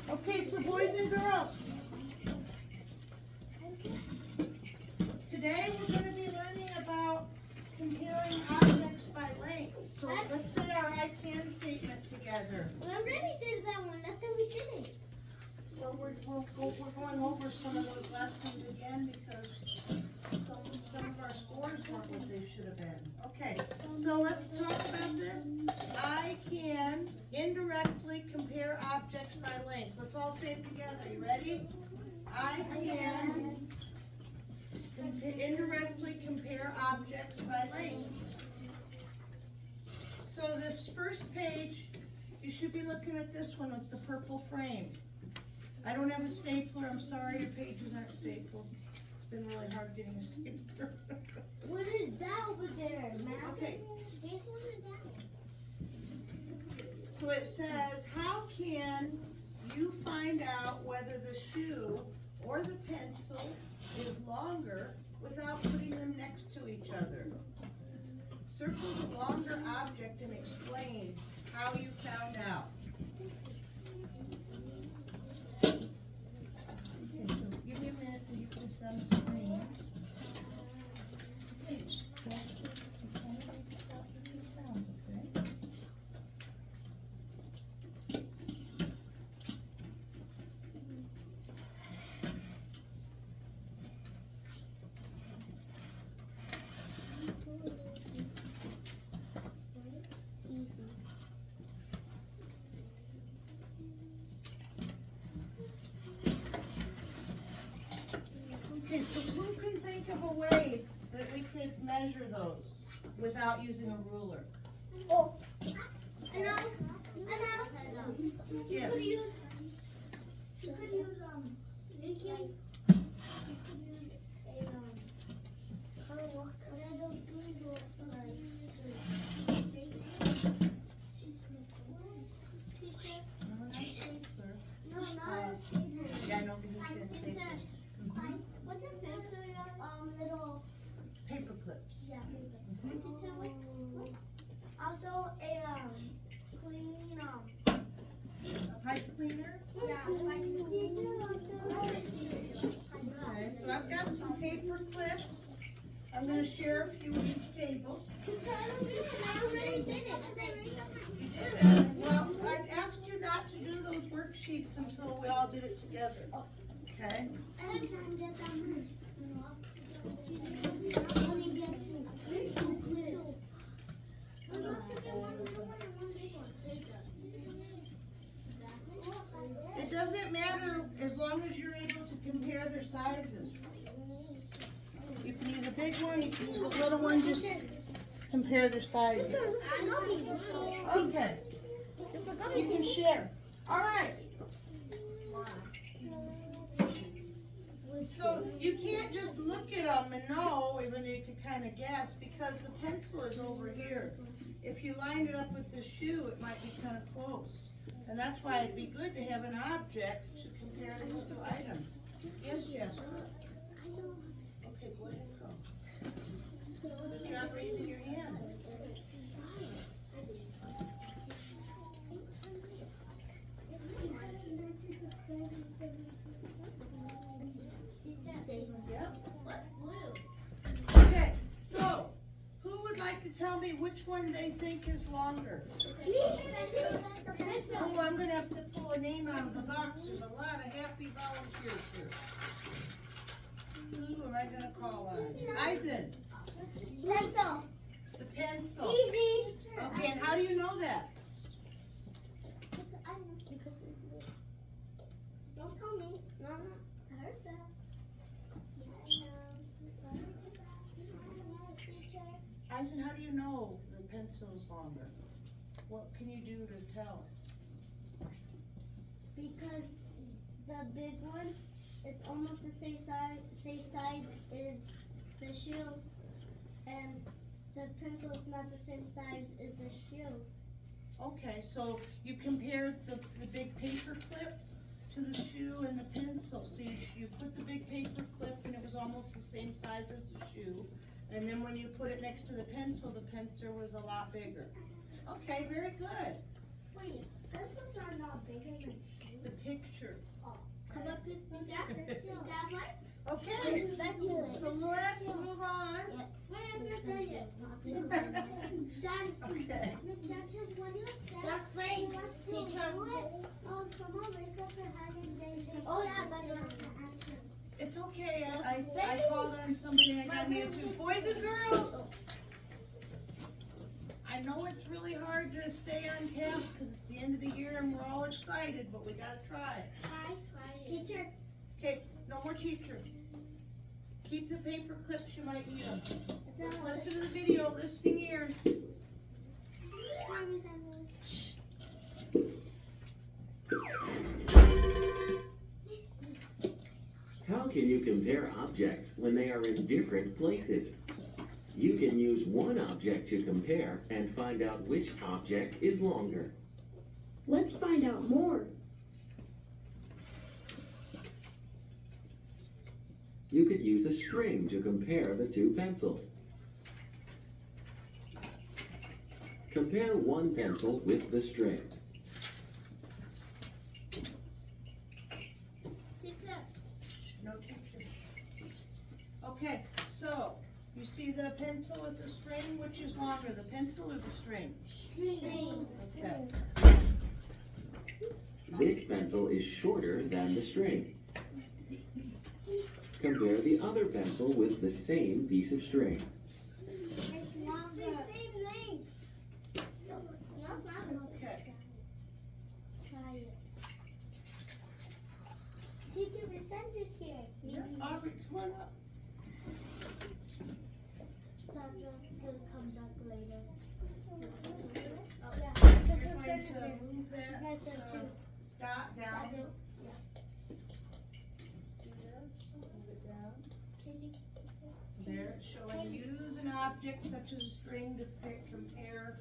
Okay, so boys and girls, today we're going to be learning about comparing objects by length. So let's say our I can statement together. We already did that one. That's how we did it. Well, we're going over some of those lessons again because some of our scores weren't what they should have been. Okay, so let's talk about this. I can indirectly compare objects by length. Let's all say it together. You ready? I can indirectly compare objects by length. So this first page, you should be looking at this one with the purple frame. I don't have a stapler, I'm sorry, your pages aren't stapled. It's been really hard getting a stapler. What is that over there, Matt? Okay. So it says, how can you find out whether the shoe or the pencil is longer without putting them next to each other? Circle the longer object and explain how you found out. Okay, so give me a minute to get this on the screen. Okay, so who can think of a way that we could measure those without using a ruler? Oh, I know. Yes. You could use Nikki. Yeah, I know, because he says paper. What's a pencil? Little. Paper clips. Yeah, also a clean A pipe cleaner. yeah. Okay, so I've got some paper clips. I'm going to share a few at each table. I already did it. You did it. Well, I asked you not to do those worksheets until we all did it together. Okay? I have time to get them. It doesn't matter as long as you're able to compare their sizes. You can use a big one, you can use a little one, just compare their sizes. Okay. You can share. All right. So you can't just look at them and know, even though you can kind of guess, because the pencil is over here. If you line it up with the shoe, it might be kind of close. And that's why it'd be good to have an object to compare those two items. Yes, Jessica? Okay, go ahead and go. Good job raising your hand. Yep. Okay, so who would like to tell me which one they think is longer? Oh, I'm gonna have to pull a name out of the box. There's a lot of happy volunteers here. Who am I gonna call on? Eisen. Pencil. The pencil. Easy. Okay, and how do you know that? Don't tell me. No, I heard that. Eisen, how do you know the pencil is longer? What can you do to tell? Because the big one, it's almost the same side as the shoe, and the pencil is not the same size as the shoe. Okay, so you compared the big paper clip to the shoe and the pencil. So you put the big paper clip and it was almost the same size as the shoe. And then when you put it next to the pencil was a lot bigger. Okay, very good. Wait, pencils are not bigger than shoes? The picture teacher. Come up with that. That one? Okay, That's yours. so let's move on. Wait, I'm not done yet. Done. Okay. That's Frank, teacher. Oh, yeah, but It's okay, I called on somebody and I got me a two. Boys and girls! I know it's really hard to stay on task because it's the end of the year and we're all excited, but we gotta try. Teacher. Okay, no more teacher. Keep the paper clips, you might need them. Listen to the video, listening ears. How can you compare objects when they are in different places? You can use one object to compare and find out which object is longer. Let's find out more. You could use a string to compare the two pencils. Compare one pencil with the string. Teacher. No teacher. Okay, so, you see the pencil with the string, which is longer, the pencil or the string? String. Okay. This pencil is shorter than the string. Compare the other pencil with the same piece of string. It's longer. Same length. No, it's not. Okay. Try it. Teacher, Vincenzo's here. Yeah, Aubrey, come on up. Sandra's gonna come back later. Oh, yeah. You're Because her going friend is to here. move She's that nice there too. dot down. Yeah. See this? Move it down. Can you? There, it's showing use an object such as a string to compare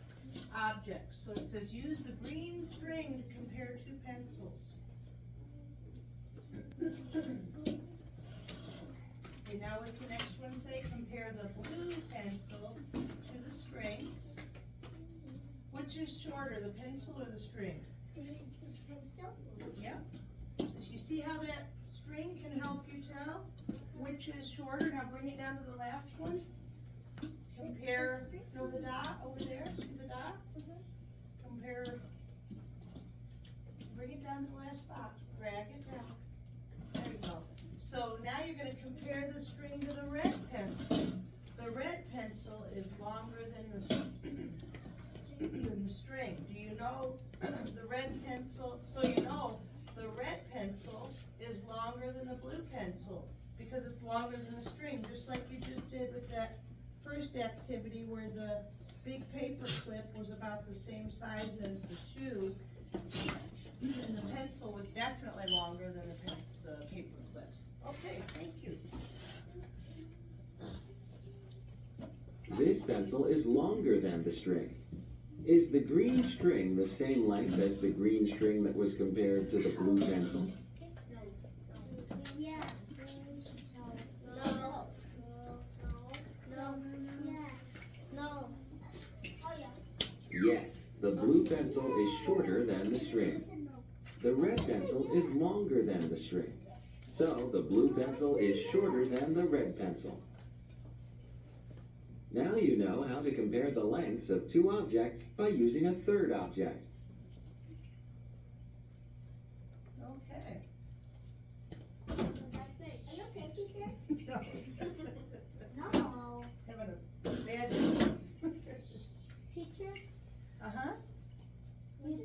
objects. So it says use the green string to compare two pencils. Okay, now what's the next one say? Compare the blue pencil to the string. Which is shorter, the pencil or the string? Yep. So you see how that string can help you tell which is shorter? Now bring it down to the last one. Compare, no, the dot over there, see the dot? Compare, bring it down to the last box, drag it down. There you go. So now you're gonna compare the string to the red pencil. The red pencil is longer than the string. Do you know the red pencil, so you know the red pencil is longer than the blue pencil because it's longer than the string, just like you just did with that first activity where the big paper clip was about the same size as the shoe, and the pencil was definitely longer than the paper clip. Okay, thank you. This pencil is longer than the string. Is the green string the same length as the green string that was compared to the blue pencil? Yeah. No. No. Yeah. No. Oh yeah. Yes, the blue pencil is shorter than the string. The red pencil is longer than the string. So the blue pencil is shorter than the red pencil. Now you know how to compare the lengths of two objects by using a third object. Okay. Are you okay, teacher? No. Having a bad day. Teacher, Uh-huh. you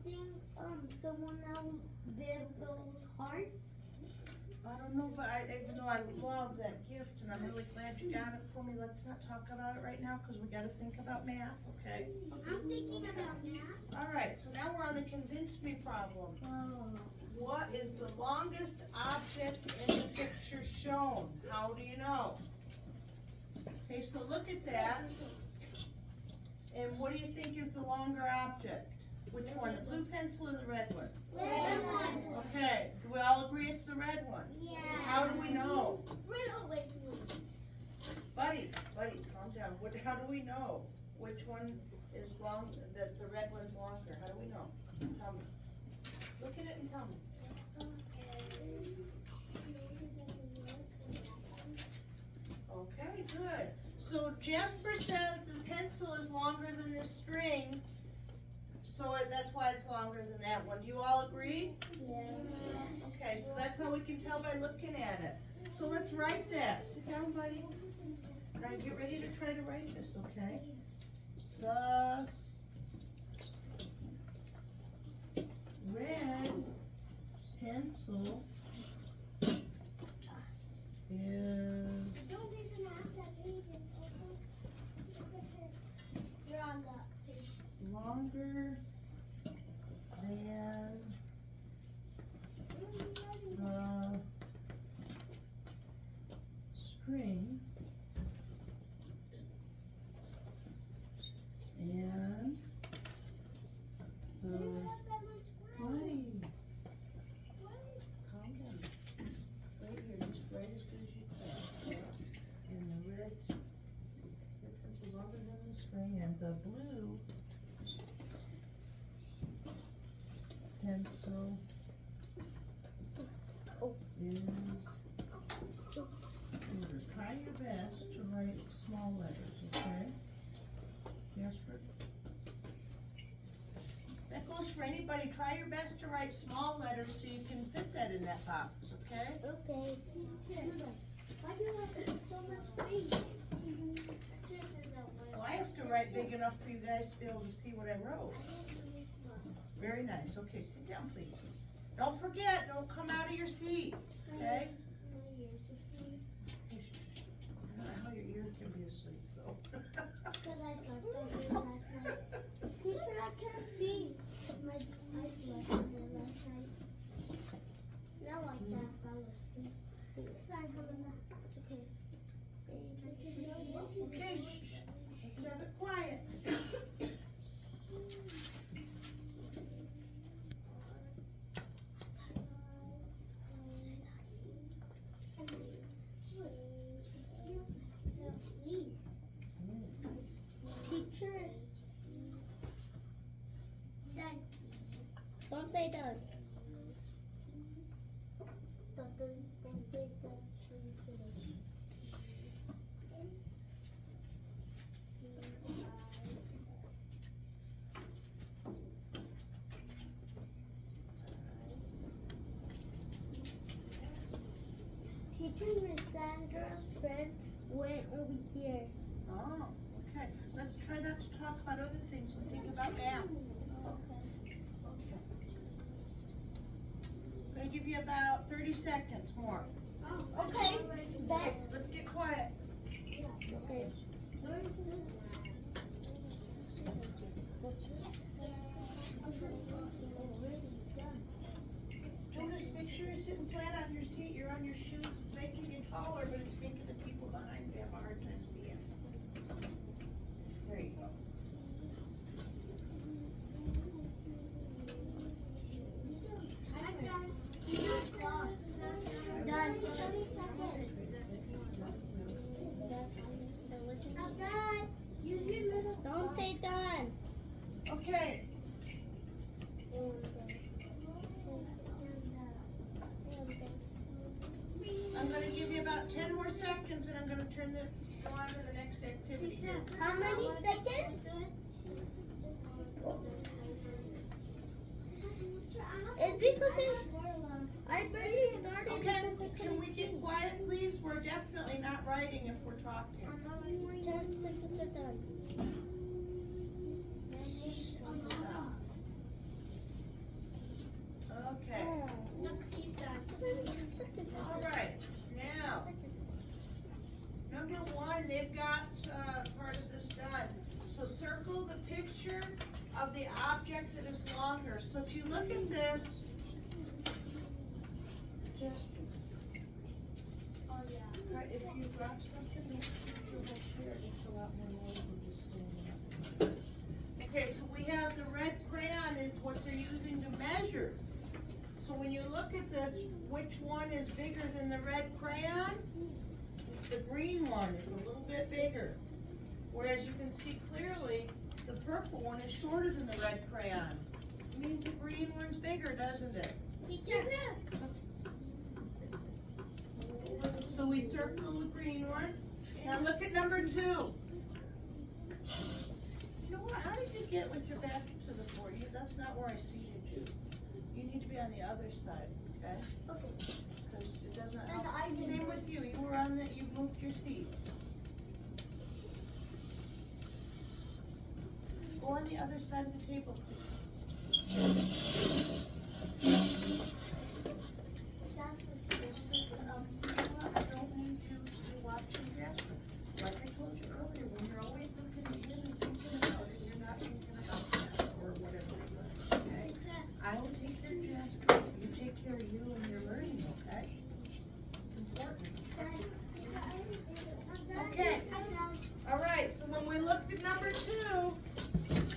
think someone else did those hearts? I don't know, but even though I love that gift and I'm really glad you got it for me, let's not talk about it right now because we gotta think about math, okay? I'm thinking about math. All right, so now we're on the convince me problem. Oh. What is the longest object in the picture shown? How do you know? Okay, so look at that. And what do you think is the longer object? Which one, the blue pencil or the red one? Red one. Okay, do we all agree it's the red one? Yeah. How do we know? Wait. Buddy, calm down. How do we know which one is long, that the red one's longer? How do we know? Tell me. Look at it and tell me. so Jasper says the pencil is longer than this string, so that's why it's longer than that one. Do you all agree? Yeah. Okay, so that's how we can tell by looking at it. So let's write that. Sit down, buddy. Now get ready to try to write this, okay? The red pencil is You're on the page. longer than the string and the buddy. Calm down. Right here, just right as good as you can. And the red, let's see, the pencil's longer than the string, and the blue pencil is shorter. Try your best to write small letters, okay? Jasper? That goes for anybody. Try your best to write small letters so you can fit that in that box, okay? Okay. Why do you have so much space? Well, I have to write big enough for you guys to be able to see what I wrote. Very nice. Okay, sit down, please. Don't forget, don't come out of your seat, okay? Hey, shh, shh. I don't know how your ear can be asleep, though. Because I slept over last night. Teacher, I can't see. My eyes were open last night. Now I can't fall asleep. Sorry, Helena. It's okay. Okay, shh, shh. Let's have it quiet. Teacher. Done. Don't say done. Don't say done. Teacher, Miss Sandra's friend went over here. Oh, okay. Let's try not to talk about other things and think about math. Okay. Okay. I'm gonna give you about 30 seconds more. Okay. Okay, let's get quiet. Okay. Jonas, make sure you're sitting flat on your seat. You're on your shoes. It's making you taller, but it's making the people behind you have a hard time seeing. There you go. Done. I'm done. Use your little. Don't say done. Okay, I'm gonna give you about 10 more seconds and I'm gonna go on to the next activity. How many seconds? It's because I barely started. Okay, can we get quiet, please? We're definitely not writing if we're talking. 10 seconds are done. Stop. Okay, all right, now, number one, they've got, part of this done. So circle the picture of the object that is longer. So if you look at this, just, right, if you drop something, make sure you will share. It makes a lot more noise than just standing up. Okay, so we have the red crayon is what they're using to measure. So when you look at this, which one is bigger than the red crayon? The green one is a little bit bigger. Whereas you can see clearly, the purple one is shorter than the red crayon. It means the green one's bigger, doesn't it? So we circle the green one. Now Now look at number 2. You know what, how did you get with your back to the board? That's not where I seated you. You need to be on the other side, okay? Because it doesn't help. Same with you, you were on the, you moved your seat. Go on the other side of the table, please. I don't need you to watch and Jasper. Like I told you earlier, when you're always looking at him and thinking about it, you're not thinking about that or whatever. Okay? I will take care of Jasper. You take care of you and your learning, okay? It's important. Okay. All right, so when we looked at number 2,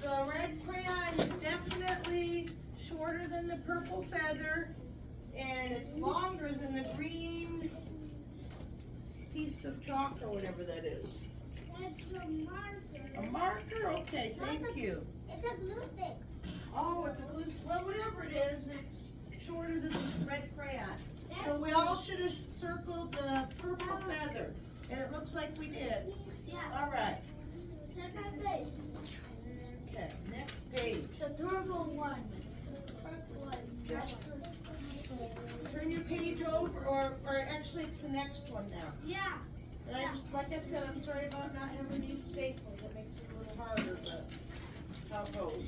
the red crayon is definitely shorter than the purple feather, and it's longer than the green piece of chalk or whatever that is. It's a marker. A marker? Okay, thank you. It's a glue stick. Oh, it's a glue, well, whatever it is, it's shorter than the red crayon. So we all should have circled the purple feather, and it looks like we did. Yeah. All right, Second page. okay, next page. The turbo one. The purple one. Jasper, turn your page over, or actually it's the next one now. Yeah. And I just, like I said, I'm sorry about not having these staples, it makes it a little harder, but how it goes.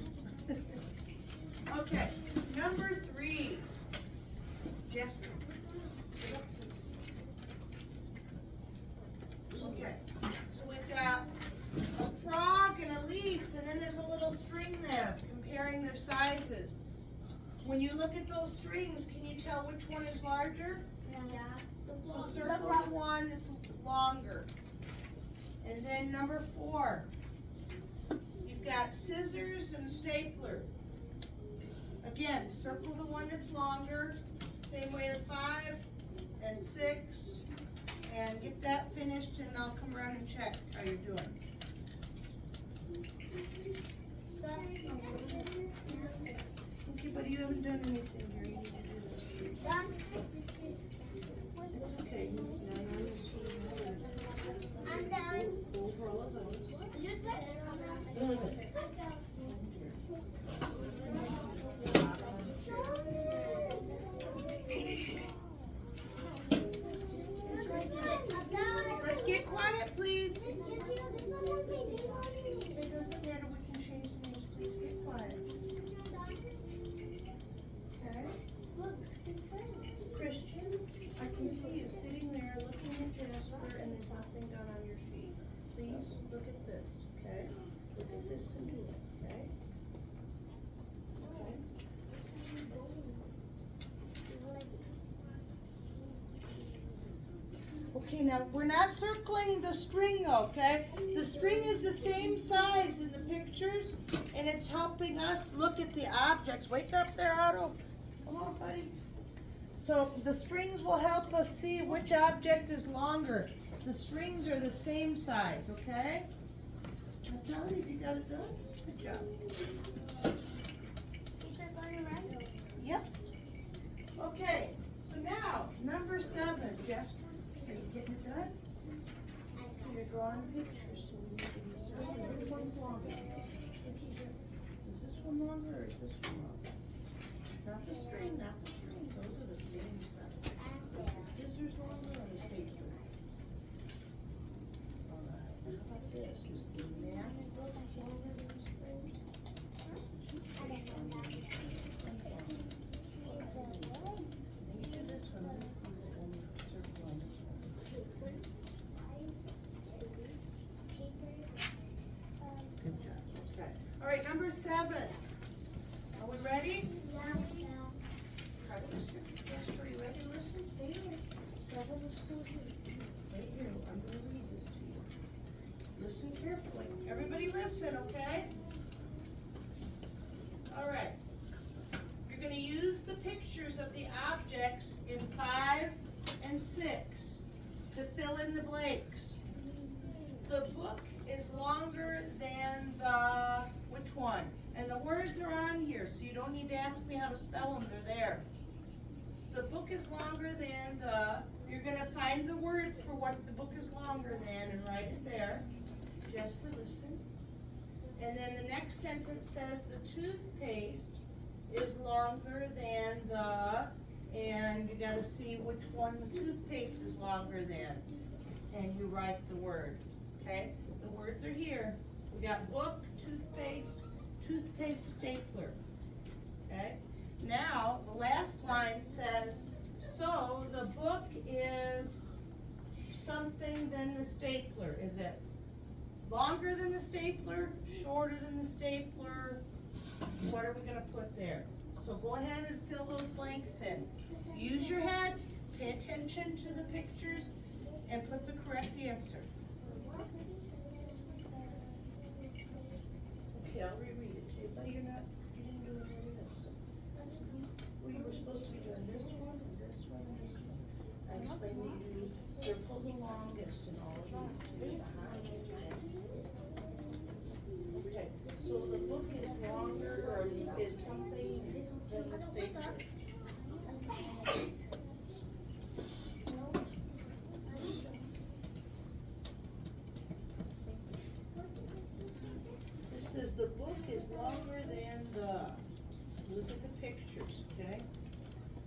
Okay, number 3. Jasper, sit up please. Okay, so we've got a frog and a leaf, and then there's a little string there, comparing their sizes. When you look at those strings, can you tell which one is larger? Yeah. So circle the one that's longer. And then number 4, you've got scissors and stapler. Again, circle the one that's longer, same way with 5 and 6, and get that finished, and I'll come around and check how you're doing. Okay, but you haven't done anything here, you need to do this. Done. It's okay. I'm done. Go for all of those. You said Let's get quiet, please. It doesn't matter, we can change the names, please get quiet. Okay? Christian, I can see you sitting there looking at Jasper and there's nothing done on your sheet. Please look at this, okay? Look at this and do it, okay? Okay? Okay, now we're not circling the string, okay? The string is the same size in the pictures, and it's helping us look at the objects. Wake up there, Otto. Come on, buddy. So the strings will help us see which object is longer. The strings are the same size, okay? I'm telling you got it done. Good job. Yep. Okay, so now, number 7, Jasper, are you getting it done? You're drawing pictures, so we need to be certain which one's longer. Is this one longer or is this one longer? Not the string, not the string, those are the same size. Is the scissors longer or the stapler? Alright, how about this? Is the magnet longer than the string? Maybe this one, let's see this one, circle on this one. Good job, okay. Alright, number 7. Are we ready? Try to listen. Yes, are you ready to listen? Stay here. 7 is still here. Right here, I'm gonna read this to you. Listen carefully. Everybody listen, okay? Alright. You're gonna use the pictures of the objects in 5 and 6 to fill in the blanks. The book is longer than the, which one? And the words are on here, so you don't need to ask me how to spell them, they're there. the book is longer than the, you're gonna find the word for what the book is longer than and write it there. Jasper, listen. And then the next sentence says the toothpaste is longer than the, and you gotta see which one the toothpaste is longer than. And you write the word, okay? The words are here. We got book, toothpaste, stapler, okay? Now, the last line says, so the book is something than the stapler. Is it longer than the stapler, shorter than the stapler? What are we gonna put there? So go ahead and fill those blanks in. Use your head, pay attention to the pictures, and put the correct answer. Okay, I'll reread it to you, but you didn't do any of this. Well, you were supposed to be doing this one, and this one, and this one. I explained that you do circle the longest in all of these. Okay, so the book is longer, or is something than the stapler. This says the book is longer than the, look at the pictures, okay?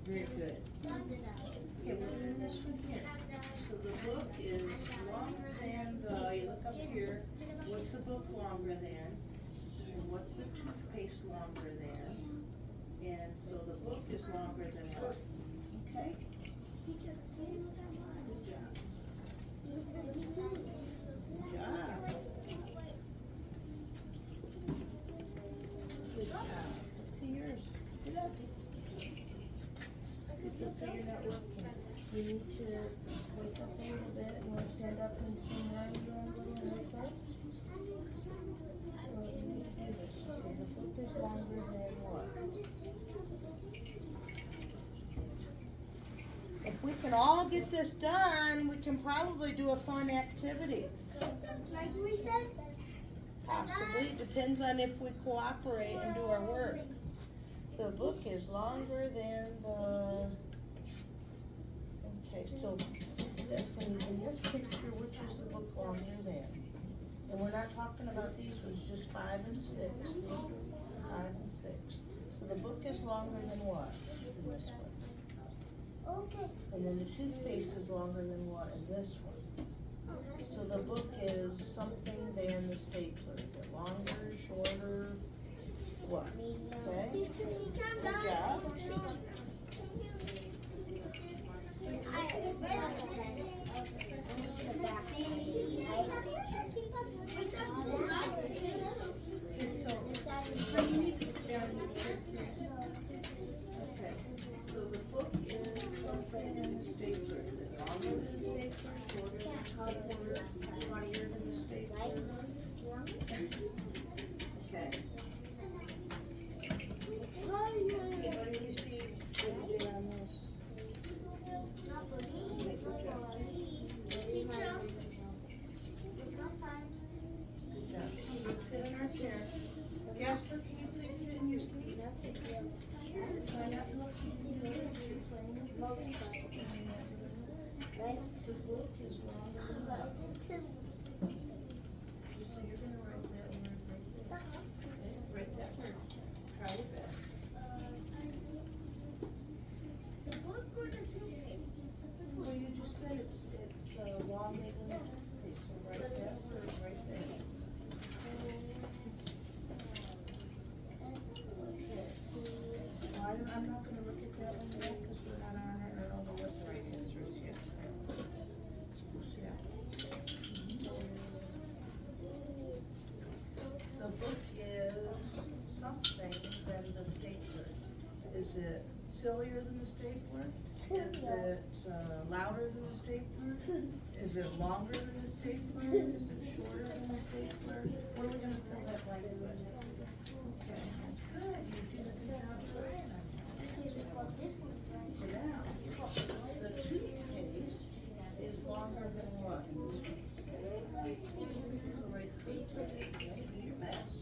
Very good. Okay, we're doing this one here. So the book is longer than the, you look up here, what's the book longer than? And what's the toothpaste longer than? And so the book is longer than what? Okay? Good job. Good job. Good job. Let's see yours. Get up. Just so you're not working. You need to wake up a little bit. You want to stand up and swing around your own little wake up? Well, you need to do this. Okay, the book is longer than what? If we can all get this done, we can probably do a fun activity. Like recess? Possibly, it depends on if we cooperate and do our work. The book is longer than the, okay, so this is asking me, in this picture, which is the book longer than? And we're not talking about these ones, just 5 and 6. 5 and 6. So the book is longer than what in this one? Okay. And then the toothpaste is longer than what in this one? So the book is something than the stapler. Is it longer, shorter, what? Okay? Good job. Okay, so the book is something in the stapler. Is it longer than the stapler, shorter than the stapler, higher than the stapler? Okay. Anybody receive anything on this? Okay, good job. Good job. Let's sit in our chair. Jasper, can you please sit in your seat? Try not to look at the you're playing with bubbles. The book is longer than that. So you're gonna write that word right there. Okay, write that word. Try your best. Well, you just said it's longer than the toothpaste, so write that word right there. Okay. Well, I'm not gonna look at that one yet, because we're not on it, I don't know what the right answer is yet. So we'll see how. The book is something than the stapler. Is it sillier than the stapler? Is it louder than the stapler? Is it longer than the stapler? Is it shorter than the stapler? What are we gonna fill that blank with? Okay, that's good. You did a good job doing that. So now, the toothpaste is longer than what? So write stapler, okay, do your best.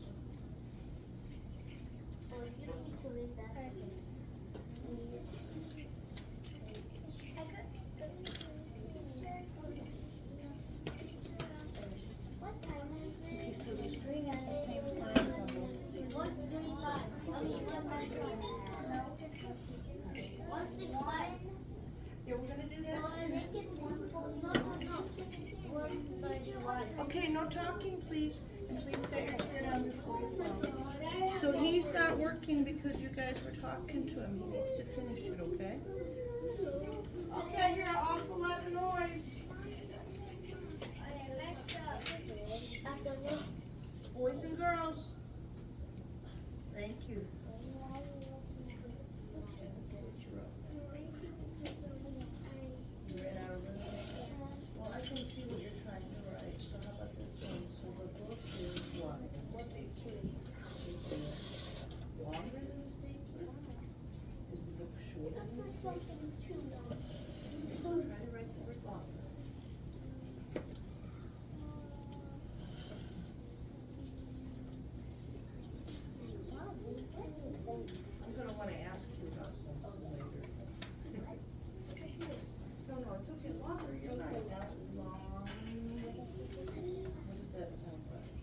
191. Okay, no talking, please. And please set your chair down before you fall. So he's not working because you guys were talking to him. He needs to finish it, okay? Okay, I hear an awful lot of noise. Boys and girls. Thank you. You ran out of room? Well, I can see what you're trying to write, so how about this one? So the book is what? What page? Is it longer than the stapler? Is the book shorter than the stapler? So try to write the word longer. I'm gonna wanna ask you about something later. No, it's okay, longer, you're right, not long. What does that sound like?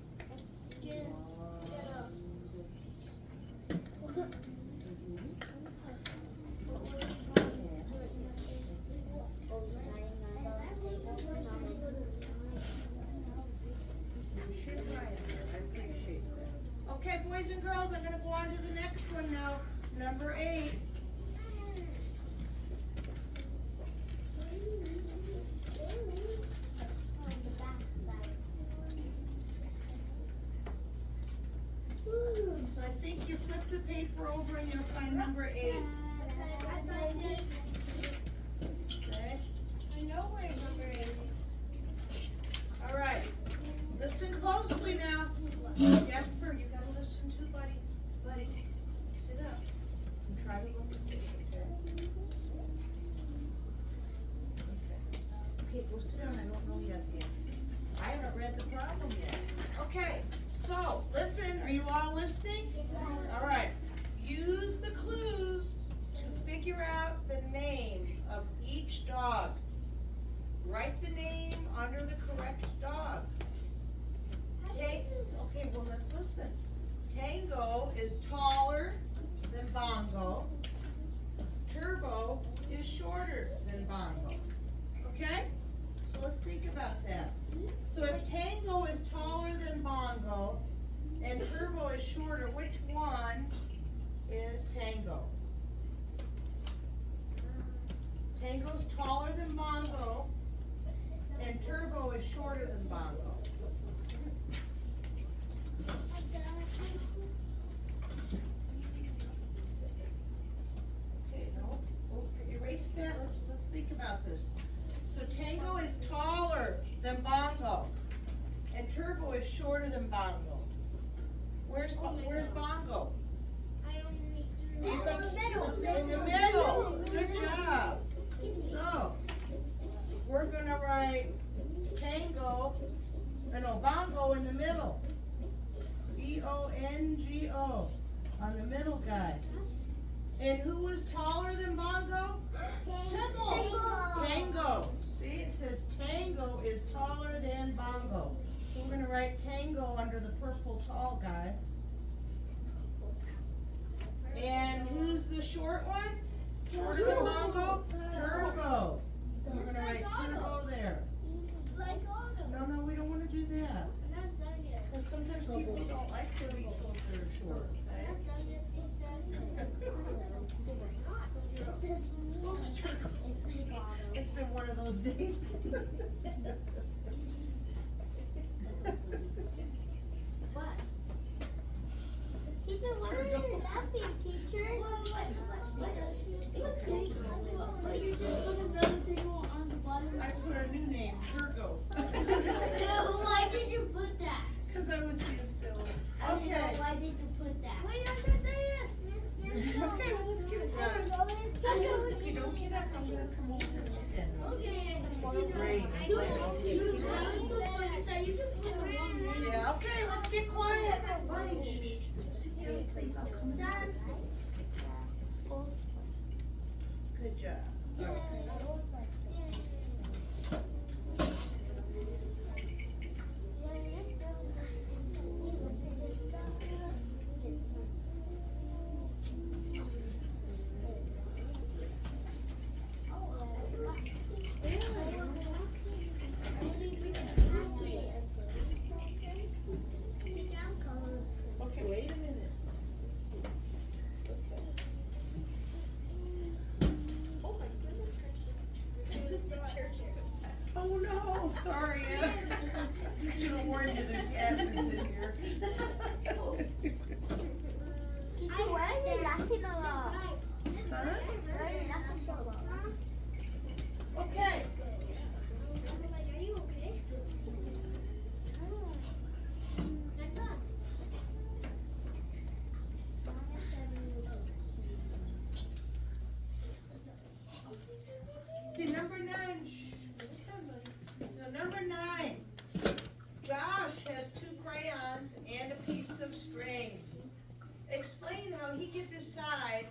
You should try it, I appreciate that. Okay, boys and girls, I'm gonna go on to the next one now, number 8. So I think you flip the paper over and you'll find number 8. Okay? I know where number 8 is. All right. Listen closely now. Jesper, you gotta listen too, buddy. Buddy, sit up and try to look at this, okay? Okay, go sit down. I don't know yet, Dan. I haven't read the problem yet. Okay, so listen. Are you all listening? All right. Use the clues to figure out the name of each dog. Write the name under the correct dog. Okay, well, let's listen. Tango is taller than Bongo. Turbo is shorter than Bongo. Okay? So let's think about that. So if Tango is taller than Bongo and Turbo is shorter, which one is Tango? Tango's taller than Bongo and Turbo is shorter than Bongo. Okay, no, erase that, let's think about this. So Tango is taller than Bongo, and Turbo is shorter than Bongo. Where's Bongo? In the middle, good job. So, we're gonna write Bongo in the middle. B-O-N-G-O, on the middle guy. And who was taller than Bongo? Tango. See, it says Tango is taller than Bongo. So we're gonna write Tango under the purple tall guy. And who's the short one? Shorter than Bongo? Turbo. We're gonna write Turbo there. No, we don't wanna do that. Because sometimes people don't like to be told they're short, okay? It's been one of those days. Teacher, why are you laughing, teacher? I put a new name, Turgo. Why did you put that? Because I was being silly. I don't know, Okay. why did you put that? Wait, I'm not there yet. Okay, well, let's get it done. If you don't get up, I'm gonna come over and look at it. Okay. Great. Yeah, okay, let's get quiet. Buddy, shh, sit down, please, I'll come down. Good job. Oh, sorry, Ed. Should have warned you there's hazards in here. Teacher, why are you laughing a lot? Huh? Why are you laughing so loud? Okay. Are you okay? Okay, number 9. So number 9. Josh has 2 crayons and a piece of string. Explain how he can decide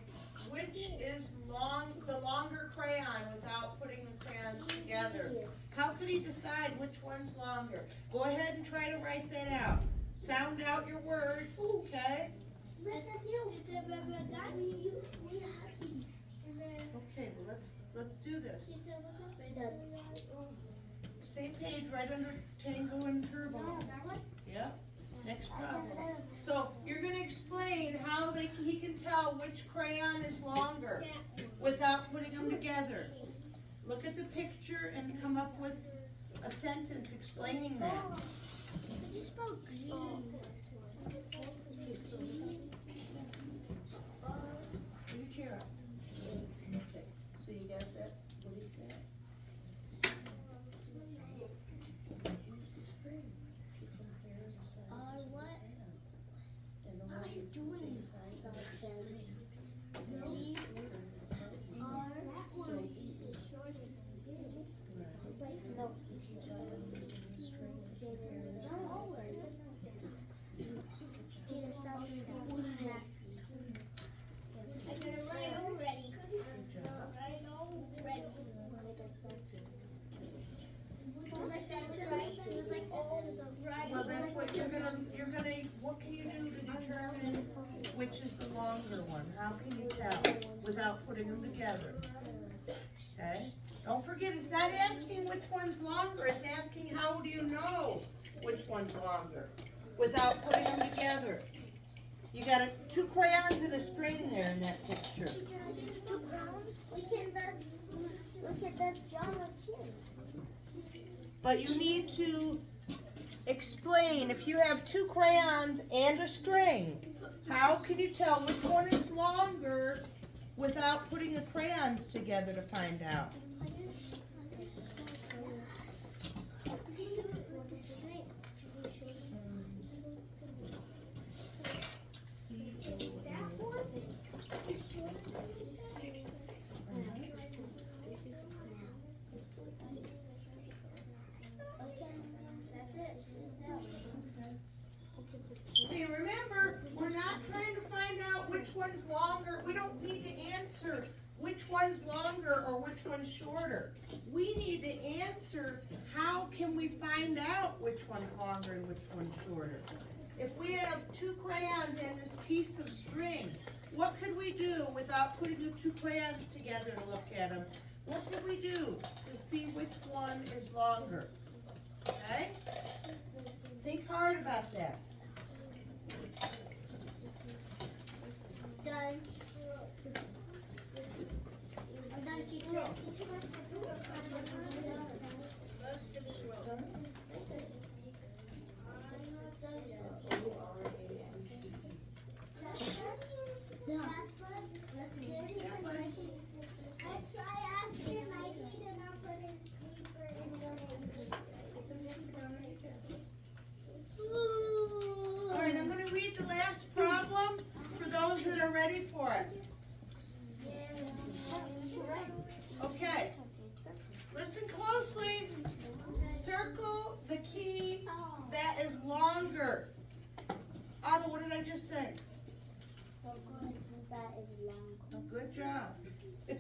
which is the longer crayon without putting the crayons together. How could he decide which one's longer? Go ahead and try to write that out. Sound out your words, okay? Okay, well let's do this. Same page, right under Tango and Turbo. Yep. Next problem. So you're going to explain how he can tell which crayon is longer without putting them together. Look at the picture and come up with a sentence explaining that. Put your chair up. Okay, so you got that? What is that? Well, that's what what can you do to determine which is the longer one? How can you tell without putting them together? Okay? Don't forget, it's not asking which one's longer, it's asking how do you know which one's longer without putting them together. You got 2 crayons and a string there in that picture. Look at this Jonas here. But you need to explain, if you have 2 crayons and a string, how can you tell which one is longer without putting the crayons together to find out? Okay, remember, we're not trying to find out which one's longer. We don't need to answer which one's longer or which one's shorter. We need to answer how can we find out which one's longer and which one's shorter. If we have 2 crayons and this piece of string, what could we do without putting the 2 crayons together to look at them? What could we do to see which one is longer? Okay? Think hard about that. Done. I'm done, teacher. All right, I'm going to read the last problem for those that are ready for it. Okay, listen closely. Circle the key that is longer. Otto, what did I just say? That is long. Oh, good job. You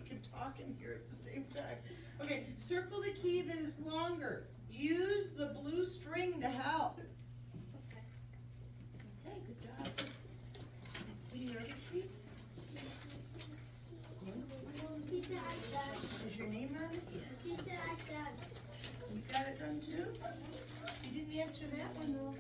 can talk and hear at the same time. Okay, circle the key that is longer. Use the blue string to help. Okay, good job. Do you know the sheet? Teacher, I got. Is your name on it? Teacher, I got. You got it done too? You didn't answer that one though.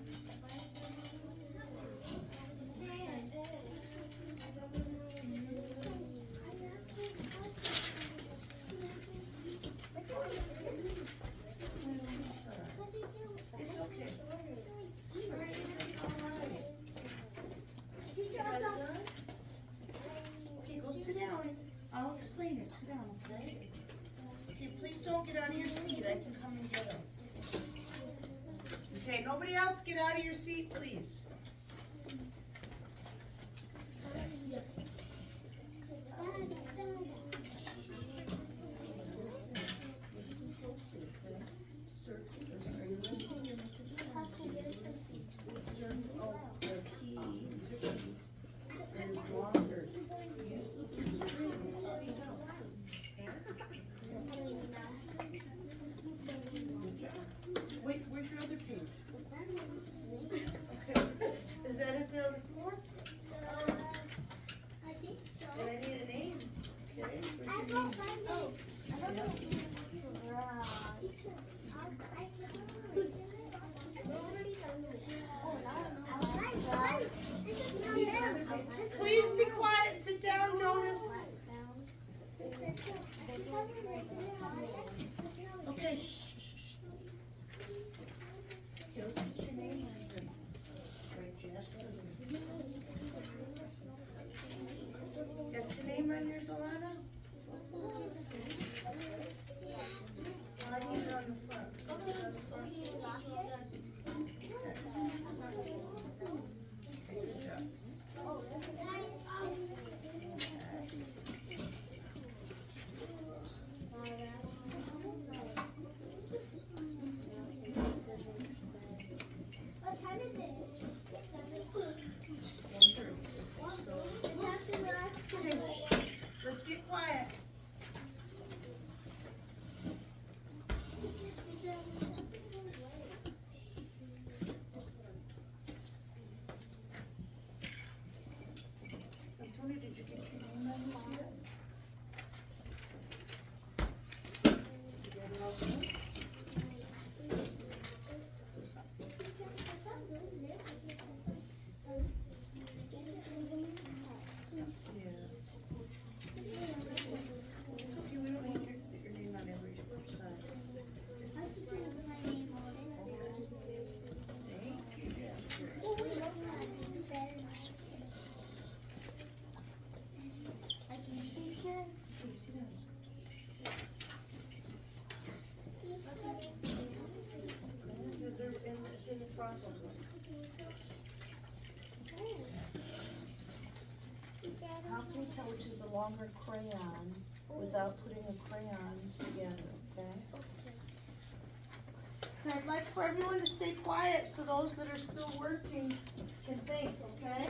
right, sit down, okay? Okay, please don't get out of your seat, I can come and get them. Okay, nobody else get out of your seat, please. Wait, where's your other page? Okay, is that it there on the floor? I think so. And I need a name. Okay, I where's your don't name? find it. I don't know. Please be quiet, sit down, Jonas. Okay, shh, shh, shh. Okay, let's get your name on here. Right, Jess. Got your name on yours, Alana? I need it on the front. Okay, on the front. Okay, good job. What time is it? One through. It's after the last Okay, two. shh. Let's get quiet. Antonio, did you get your name on this yet? You got it all good? Yeah. It's okay, we don't need your name on every side. Thank you, Jasper. Please sit down. It's in the front of them. How can you tell which is a longer crayon without putting the crayons together, okay? And I'd like for everyone to stay quiet so those that are still working can think, okay?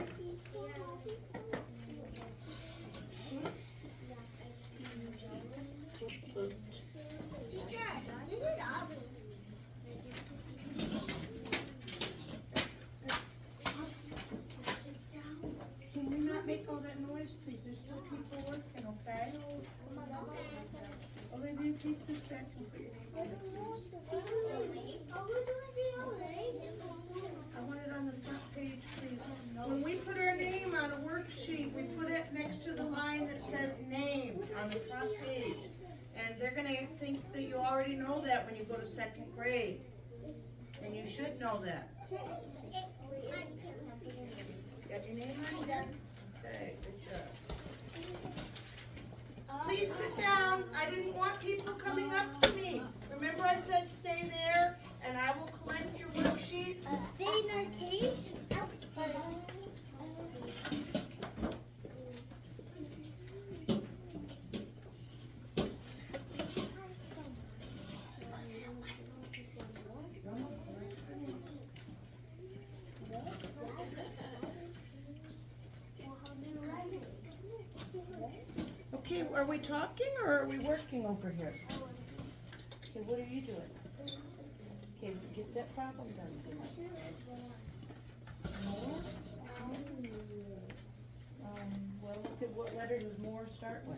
Can you not make all that noise, please? There's still people working, okay? Olivia, take this back and put your name on it, please. I want it on the front page, please. When we put our name on a worksheet, we put it next to the line that says name on the front page. And they're gonna think that you already know that when you go to second grade. And you should know that. Got your name on it? Okay, good job. Please sit down. I didn't want people coming up to me. Remember I said stay there and I will collect your worksheets? Stay in our cage? Okay, are we talking or are we working over here? Okay, what are you doing? Okay, get that problem done. More? Well, look at what letter does more start with?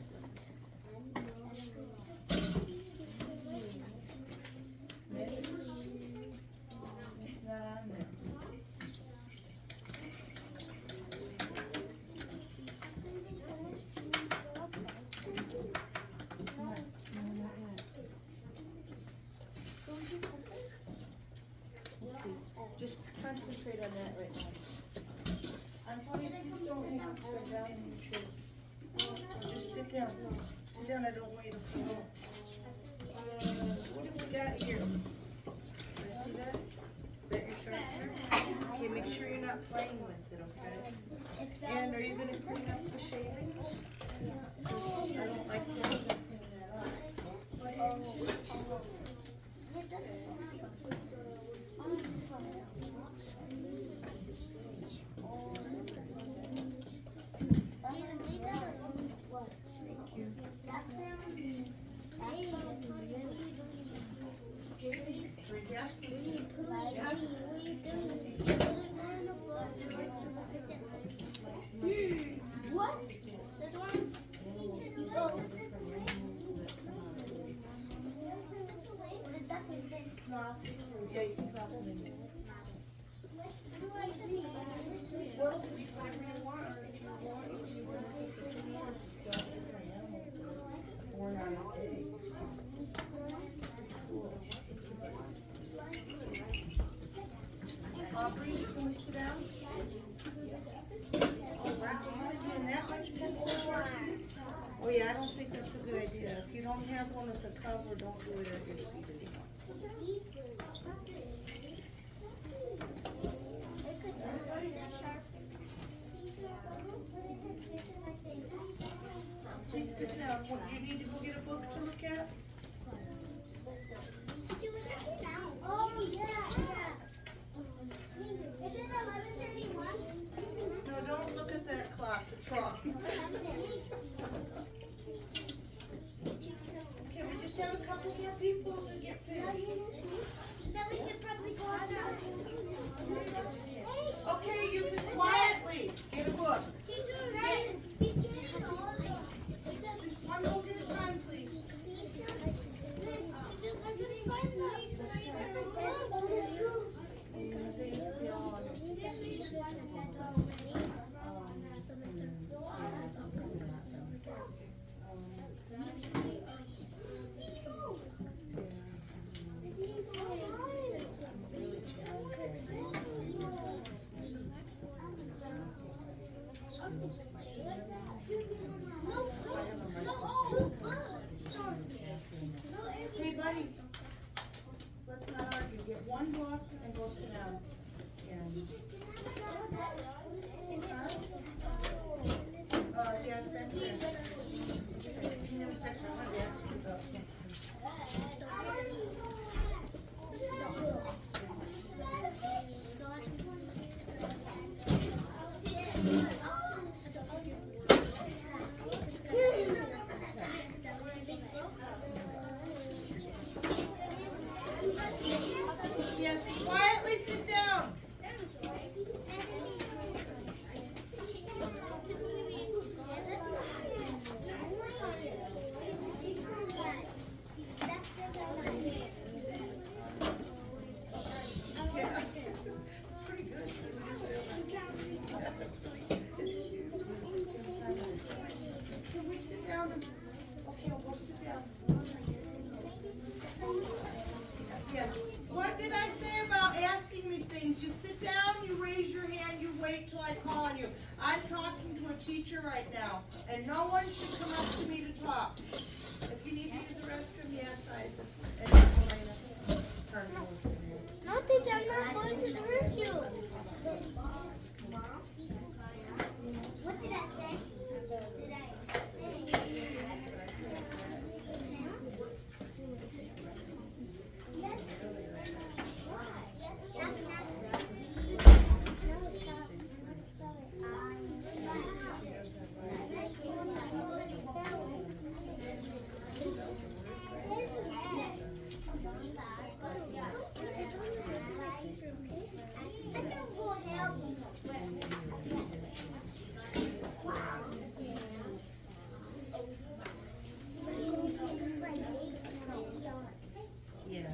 Miss? It's not on there. Come on, no, not yet. Let's see. Just concentrate on that right now. I'm telling you, please don't make it sit down in your chair. Just sit down. Sit down, I don't want you to fall. What have we got here? Can I see that? Is that your sharpener? Okay, make sure you're not playing with it, okay? And are you gonna clean up the shavings? I don't like that. What? This one? So. Yeah, you can drop it in there. Well, you do whatever you want, or if you want, if you want to put some more stuff in there. Or not a day. Aubrey, can we sit down? Oh, wow, you're doing that much pencil sharpening? Oh yeah, I don't think that's a good idea. If you don't have one with a cover, don't do it at your seat anymore. Please sit down. What, do you need to go get a book to look at? Oh, yeah, yeah. Is it 11:31? No, don't look at that clock. It's wrong. Okay, we just have a couple more people to get finished. Then we could probably go outside. Okay, you can quietly get a book. He's doing right. He's getting all of it. Just one book at a time, please. Hey, buddy, let's not argue. Get one book and go sit down. Yeah, it's been here. In a second, I'm gonna ask you about something. Yes, quietly sit down. Yeah. Pretty good. Can we sit down? Okay, we'll sit down. Yes. What did I say about asking me things? You sit down, you raise your hand, you wait till I call on you. I'm talking to a teacher right now, and no one should come up to me to talk. If you need to use the restroom, yes, Isaac. And Elena. No, teacher, I'm not going to the restroom. What did I say? Did I say? Yeah.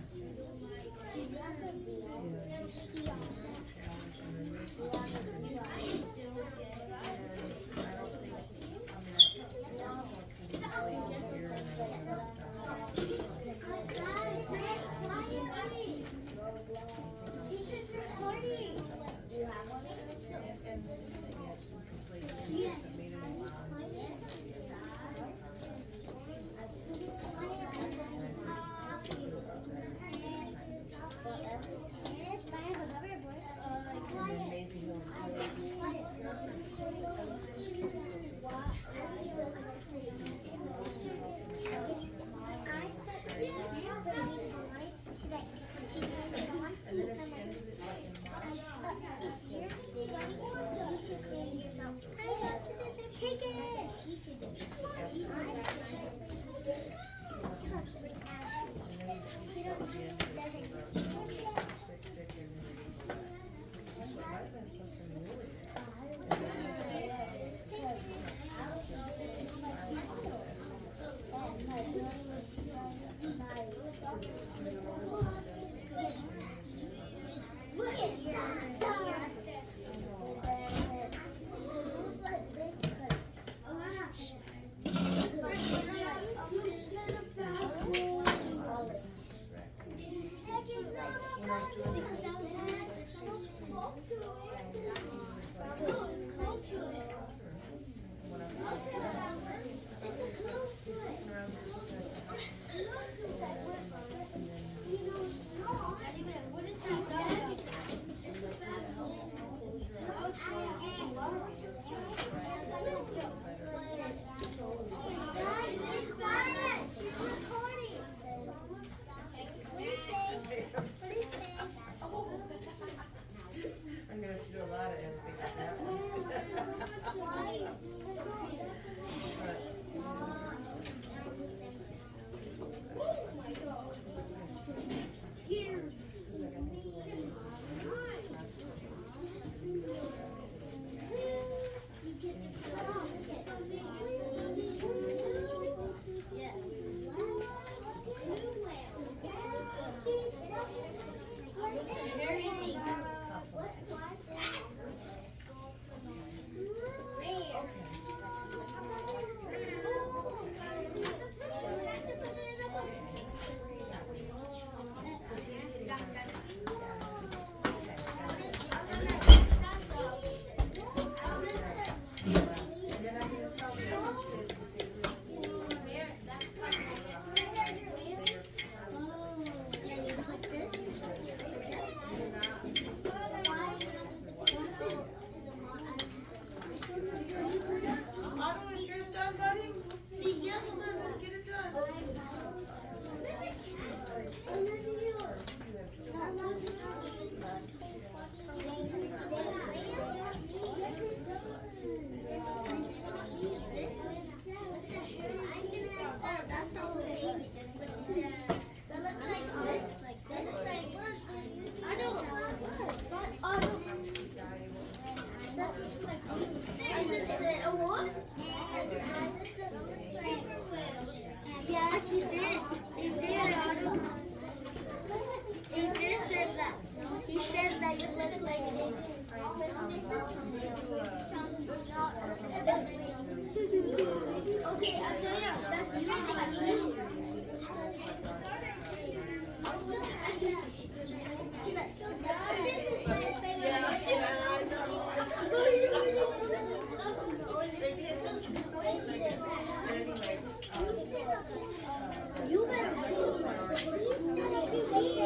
And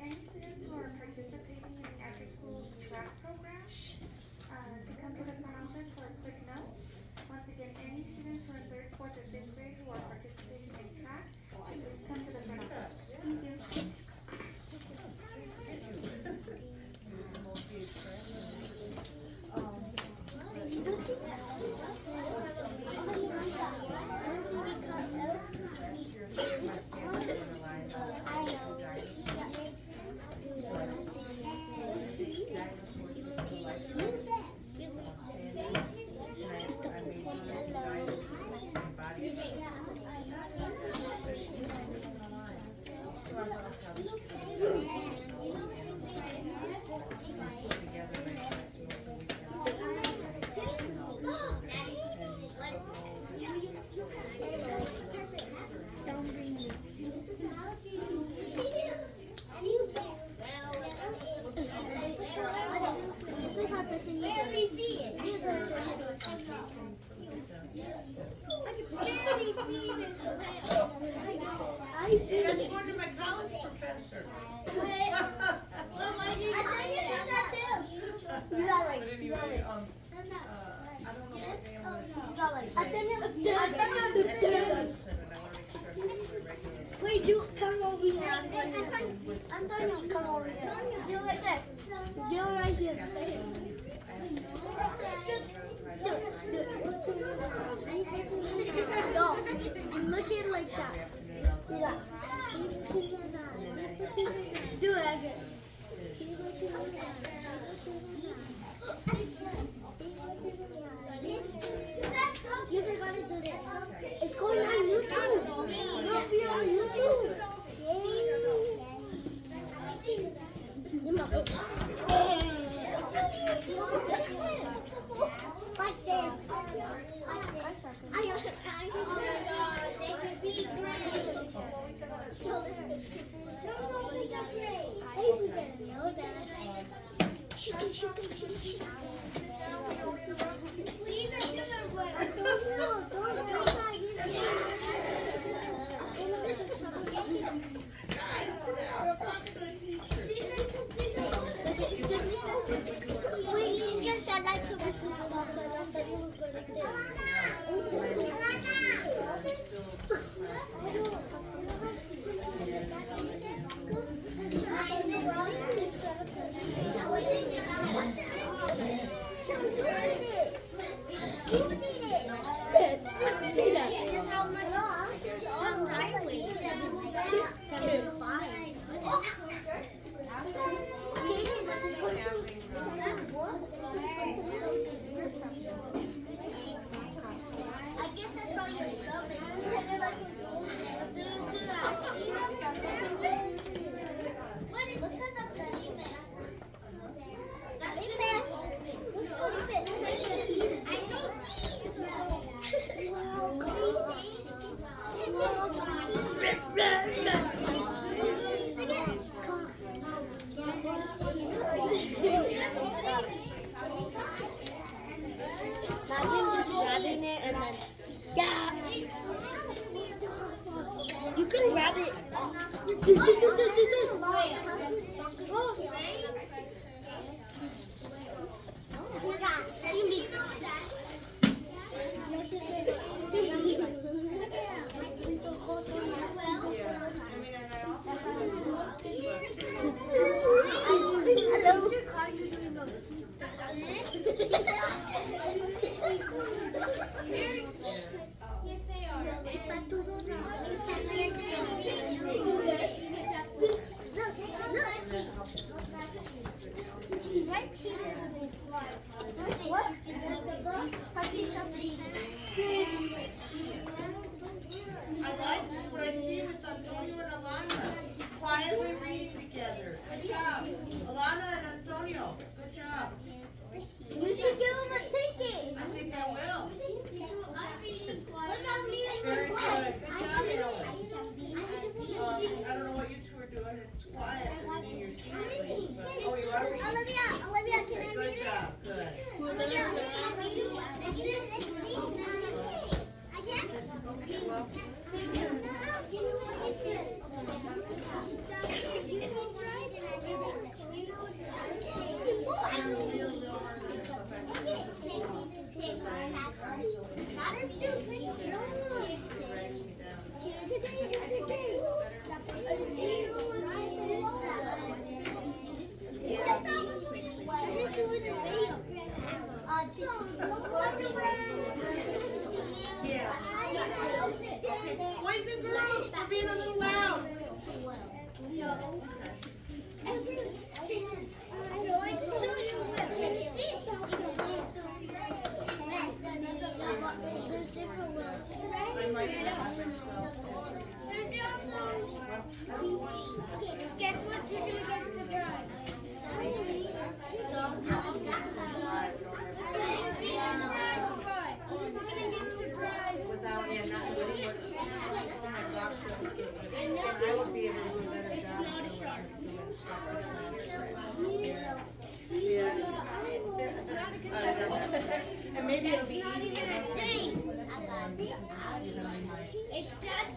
any students who are participating in the after-school track program, to come to the front office for a quick note. Once again, any students who are in third, fourth, or fifth grade who are participating in track, please come to the front office. Thank you. That's one of my college professor. But anyway, I don't know what name Wait, do come over here. Antonio, come over here. Do it like this. Do it right here. Do it. No, look at it like that. Do that. Do it again. You forgot to do this. It's going on YouTube. You'll be on YouTube. Watch this. I guess I saw your stomach. What is because of the email? Grabbing it and then, yeah. You can grab it. Yes, they are. I like what I see with Antonio and Alana, quietly reading together. Good job. Alana and Antonio, good job. We should give him a ticket. I think I will. What about me? Very good. Let's do It drags me down. Yeah. Boys and girls, we're being a little loud. I might have myself. Guess what you're gonna get surprised? Without me, not really working. My doctor was good. And I would be able to do a better job. Than what you're doing, stuff like that. Yeah. And maybe it'll be Not easier. even a thing. It's just